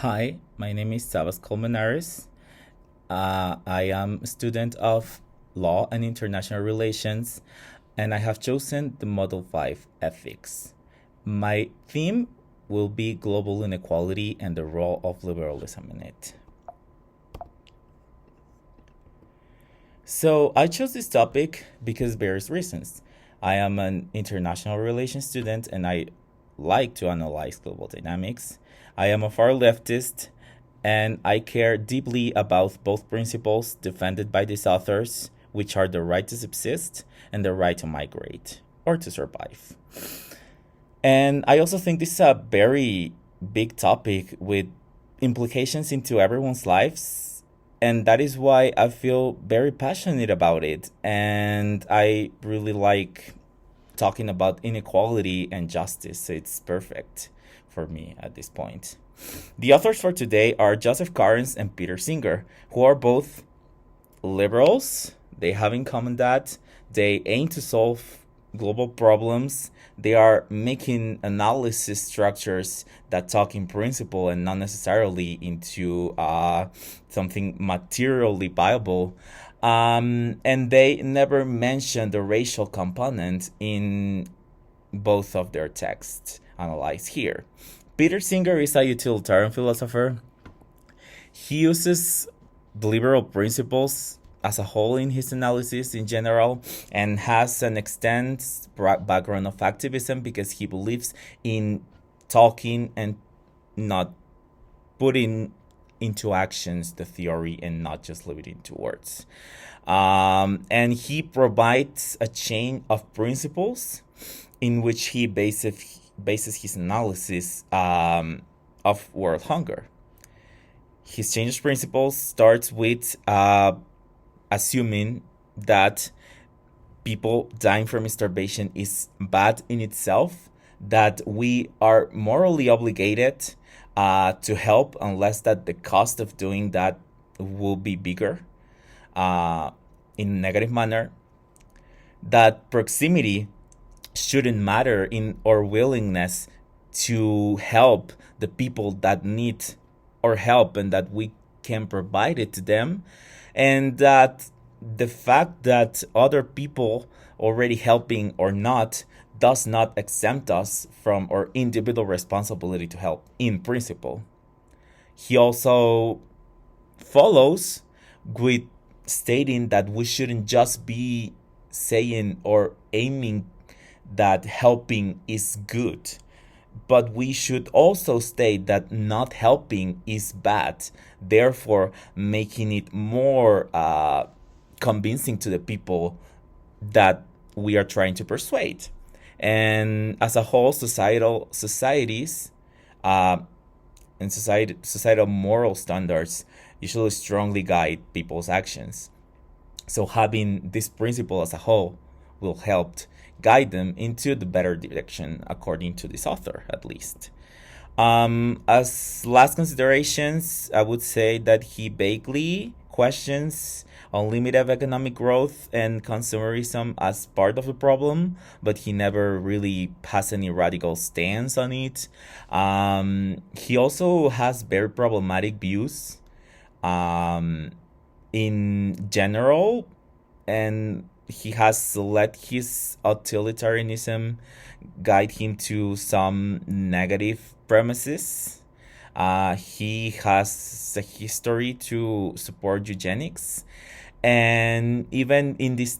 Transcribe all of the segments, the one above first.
Hi, my name is Sabas Colmenares. I am a student of Law and International Relations, and I have chosen the Model 5 Ethics. My theme will be global inequality and the role of liberalism in it. So I chose this topic because various reasons. I am an international relations student and I like to analyze global dynamics. I am a far leftist and I care deeply about both principles defended by these authors, which are the right to subsist and the right to migrate or to survive. And I also think this is a very big topic with implications into everyone's lives. And that is why I feel very passionate about it. And I really like talking about inequality and justice. It's perfect for me at this point. The authors for today are Joseph Carnes and Peter Singer, who are both liberals. They have in common that they aim to solve global problems. They are making analysis structures that talk in principle and not necessarily into something materially viable. And they never mention the racial component in both of their texts analyzed here. Peter Singer is a utilitarian philosopher. He uses the liberal principles as a whole in his analysis in general and has an extensive background of activism because he believes in talking and not putting into actions the theory and not just leave it into words. And he provides a chain of principles in which he bases his analysis of world hunger. His change of principles starts with assuming that people dying from starvation is bad in itself, that we are morally obligated to help unless that the cost of doing that will be bigger in a negative manner, that proximity shouldn't matter in our willingness to help the people that need our help and that we can provide it to them, and that the fact that other people already helping or not does not exempt us from our individual responsibility to help in principle. He also follows with stating that we shouldn't just be saying or aiming that helping is good, but we should also state that not helping is bad, therefore making it more convincing to the people that we are trying to persuade. And as a whole, societies uh, and societal moral standards usually strongly guide people's actions. So having this principle as a whole will help guide them into the better direction, according to this author, at least. As last considerations, I would say that he vaguely questions unlimited economic growth and consumerism as part of the problem, but he never really has any radical stance on it. He also has very problematic views in general, and he has let his utilitarianism guide him to some negative premises. He has a history to support eugenics, and even in this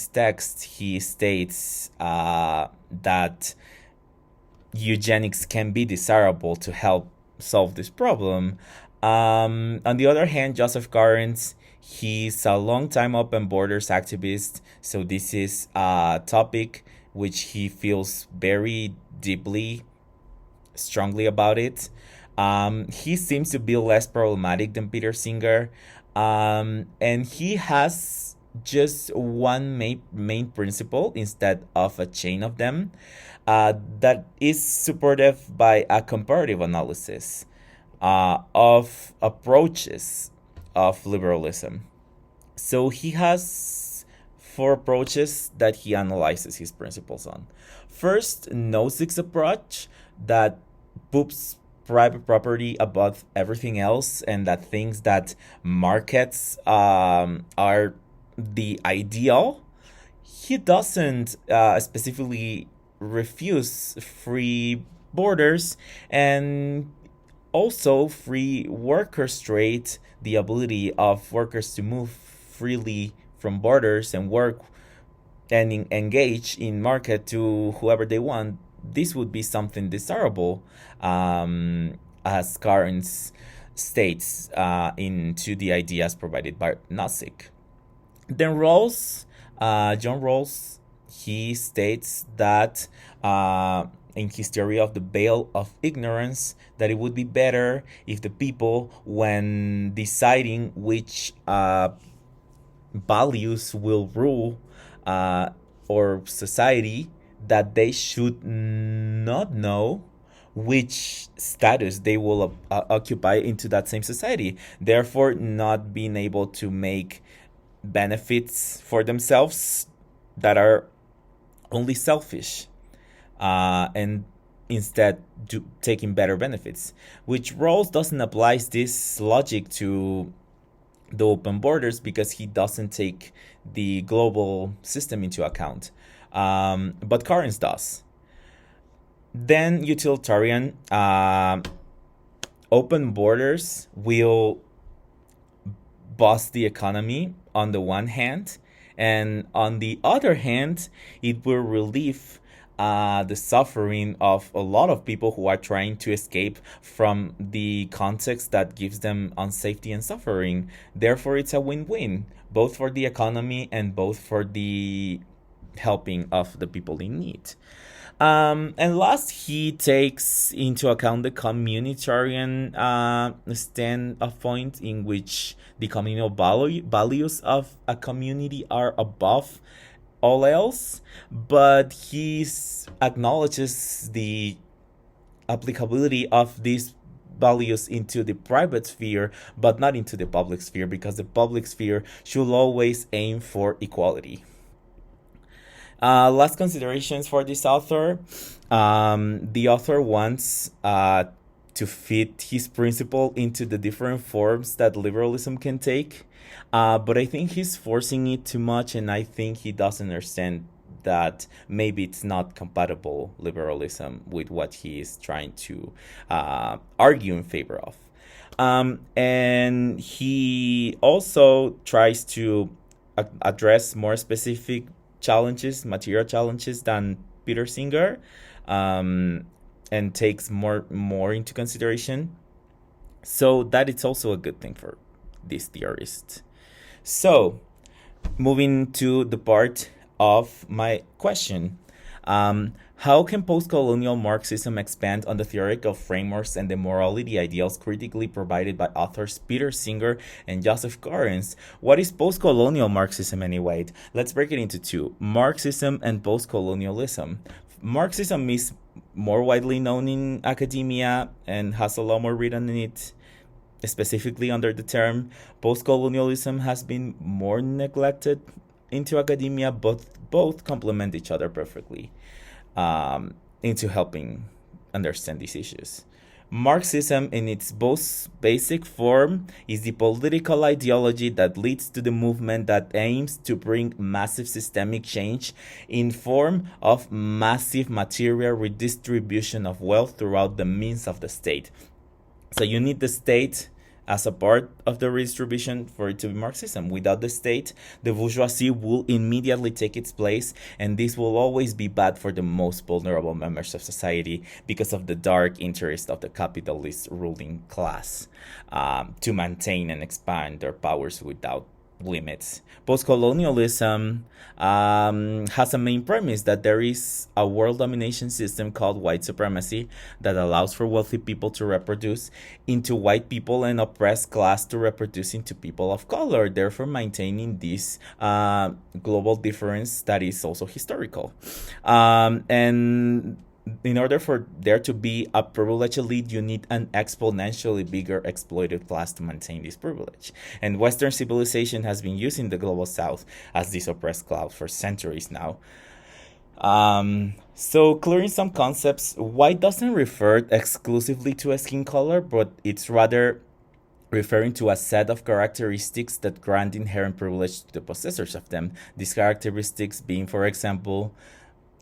text, he states that eugenics can be desirable to help solve this problem. On the other hand, Joseph Carnes, he's a long-time open borders activist, so this is a topic which he feels very deeply, strongly about it. He seems to be less problematic than Peter Singer, and he has just one main principle instead of a chain of them that is supportive by a comparative analysis of approaches of liberalism. So he has four approaches that he analyzes his principles on. First, Nozick's approach that puts private property above everything else, and that thinks that markets are the ideal, he doesn't specifically refuse free borders, and also free workers trade, the ability of workers to move freely from borders and work and engage in market to whoever they want. This would be something desirable, as current states into the ideas provided by Nozick. Then John Rawls, he states that in his theory of the veil of ignorance, that it would be better if the people, when deciding which values will rule or society, that they should not know which status they will occupy into that same society, therefore not being able to make benefits for themselves that are only selfish, and instead taking better benefits, which Rawls doesn't apply this logic to the open borders because he doesn't take the global system into account, but Carnes does. Then utilitarian, open borders will boost the economy on the one hand, and on the other hand, it will relieve the suffering of a lot of people who are trying to escape from the context that gives them unsafety and suffering. Therefore, it's a win-win, both for the economy and both for the helping of the people in need. And last, he takes into account the communitarian standpoint, in which the communal values of a community are above all else, but he acknowledges the applicability of these values into the private sphere, but not into the public sphere, because the public sphere should always aim for equality. Last considerations for this author. The author wants to fit his principle into the different forms that liberalism can take, but I think he's forcing it too much, and I think he doesn't understand that maybe it's not compatible, liberalism, with what he is trying to argue in favor of. And he also tries to address more specific challenges, material challenges, than Peter Singer, and takes more into consideration. So that it's also a good thing for this theorist. So, moving to the part of my question. How can post-colonial Marxism expand on the theoretical frameworks and the morality ideals critically provided by authors Peter Singer and Joseph Carnes? What is post-colonial Marxism anyway? Let's break it into two: Marxism and post-colonialism. Marxism is more widely known in academia and has a lot more written in it, specifically under the term. Post-colonialism has been more neglected into academia, but both complement each other perfectly into helping understand these issues. Marxism, in its most basic form, is the political ideology that leads to the movement that aims to bring massive systemic change in form of massive material redistribution of wealth throughout the means of the state. So you need the state as a part of the redistribution for it to be Marxism. Without the state, the bourgeoisie will immediately take its place, and this will always be bad for the most vulnerable members of society because of the dark interest of the capitalist ruling class to maintain and expand their powers without limits. Post-colonialism has a main premise that there is a world domination system called white supremacy that allows for wealthy people to reproduce into white people and oppressed class to reproduce into people of color, therefore maintaining this global difference that is also historical. And in order for there to be a privileged elite, you need an exponentially bigger exploited class to maintain this privilege. And Western civilization has been using the global South as this oppressed class for centuries now. So clearing some concepts, white doesn't refer exclusively to a skin color, but it's rather referring to a set of characteristics that grant inherent privilege to the possessors of them. These characteristics being, for example,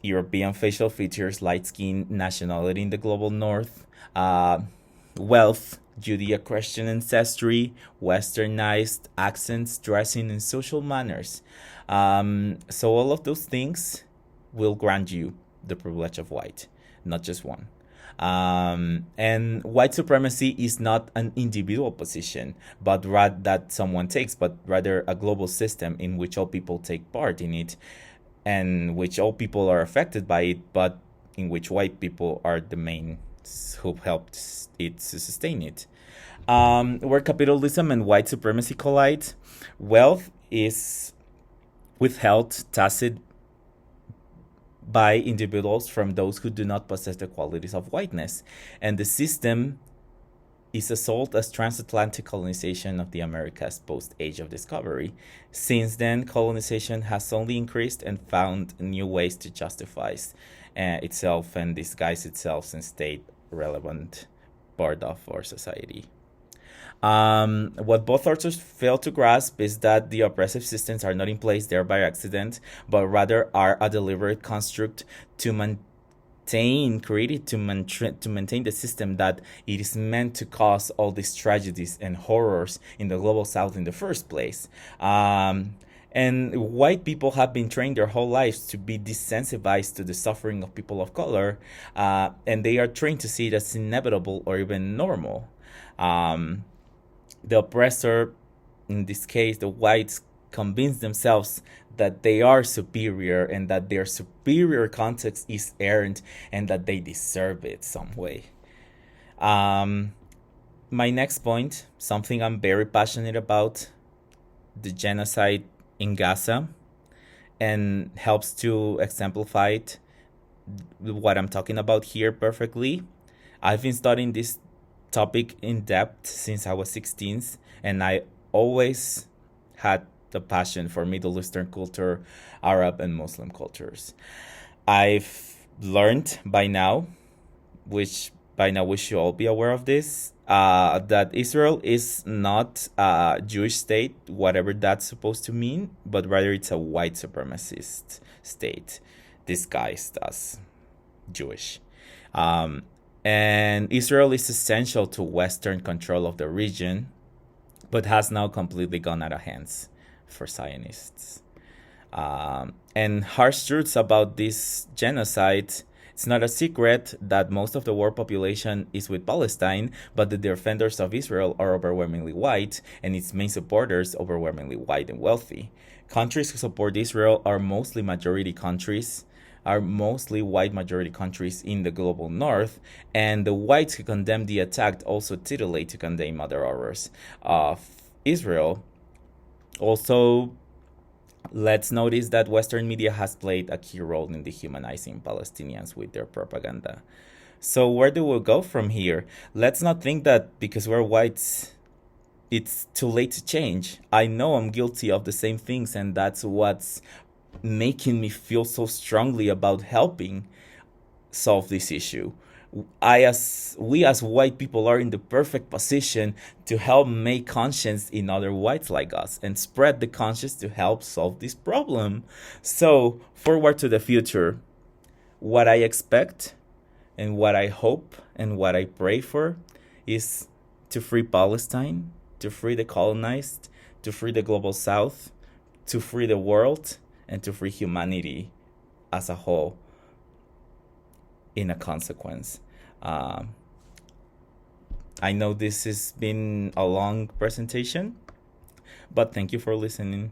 European facial features, light skin, nationality in the global north, wealth, Judeo Christian ancestry, westernized accents, dressing, and social manners. So, all of those things will grant you the privilege of white, not just one. And white supremacy is not an individual position, but rather that someone takes, but rather a global system in which all people take part in it, and which all people are affected by it, but in which white people are the main who helped it to sustain it. Where capitalism and white supremacy collide, wealth is withheld, tacit by individuals from those who do not possess the qualities of whiteness, and the system is assault as transatlantic colonization of the Americas post Age of Discovery. Since then, colonization has only increased and found new ways to justify itself and disguise itself and state relevant part of our society. What both authors fail to grasp is that the oppressive systems are not in place there by accident, but rather are a deliberate construct to created to maintain the system that it is meant to cause all these tragedies and horrors in the global south in the first place. And white people have been trained their whole lives to be desensitized to the suffering of people of color, and they are trained to see it as inevitable or even normal. The oppressor, in this case, the whites, convince themselves that they are superior and that their superior context is earned and that they deserve it some way. My next point, something I'm very passionate about, the genocide in Gaza, and helps to exemplify it, what I'm talking about here perfectly. I've been studying this topic in depth since I was 16, and I always had the passion for Middle Eastern culture, Arab and Muslim cultures. I've learned by now, which by now we should all be aware of this, that Israel is not a Jewish state, whatever that's supposed to mean, but rather it's a white supremacist state disguised as Jewish. And Israel is essential to Western control of the region, but has now completely gone out of hands for Zionists. And harsh truths about this genocide, it's not a secret that most of the world population is with Palestine, but the defenders of Israel are overwhelmingly white, and its main supporters overwhelmingly white and wealthy. Countries who support Israel are mostly white majority countries in the global north, and the whites who condemn the attack also titillate to condemn other horrors of Israel. Also, let's notice that Western media has played a key role in dehumanizing Palestinians with their propaganda. So where do we go from here? Let's not think that because we're whites, it's too late to change. I know I'm guilty of the same things, and that's what's making me feel so strongly about helping solve this issue. We as white people are in the perfect position to help make conscience in other whites like us and spread the conscience to help solve this problem. So forward to the future, what I expect and what I hope and what I pray for is to free Palestine, to free the colonized, to free the global south, to free the world, and to free humanity as a whole in a consequence. I know this has been a long presentation, but thank you for listening.